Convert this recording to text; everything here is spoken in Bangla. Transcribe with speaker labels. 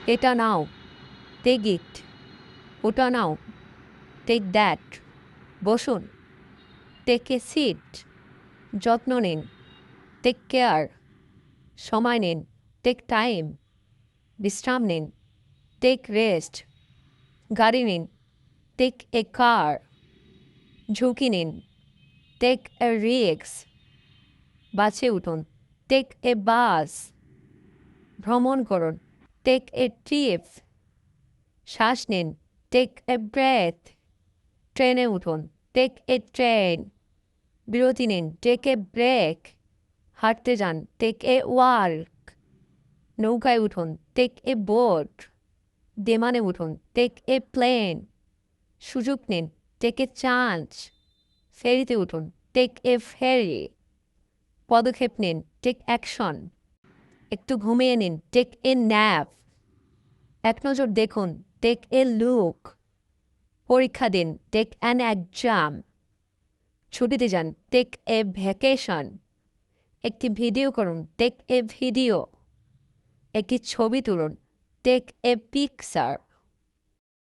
Speaker 1: এটা নাও, টেক ইট। ওটা নাও, টেক দ্যাট। বসুন, টেক এ সিট। যত্ন নিন, টেক কেয়ার। সময় নিন, টেক টাইম। বিশ্রাম নিন, টেক রেস্ট। গাড়ি নিন, টেক এ কার। ঝুঁকি নিন, টেক এ রিস্ক। বাসে উঠুন, টেক এ বাস। ভ্রমণ করুন, টেক এ ট্রিপ। শ্বাস নিন, টেক এ ব্রেথ। ট্রেনে উঠুন, টেক এ ট্রেন। বিরতি নিন, টেক এ ব্রেক। হাঁটতে যান, টেক এ ওয়াক। নৌকায় উঠুন, টেক এ বোট। বিমানে উঠুন, টেক এ প্লেন। সুযোগ নিন, টেক এ চান্স। ফেরিতে উঠুন, টেক এ ফেরি। পদক্ষেপ নিন, টেক অ্যাকশন। একটু ঘুমিয়ে নিন, টেক এ ন্যাপ। এক নজর দেখুন, টেক এ লুক। পরীক্ষা দিন, টেক অ্যান এক্সাম। ছুটিতে যান, টেক এ ভ্যাকেশন। একটি ভিডিও করুন, টেক এ ভিডিও। একটি ছবি তুলুন, টেক এ পিকচার।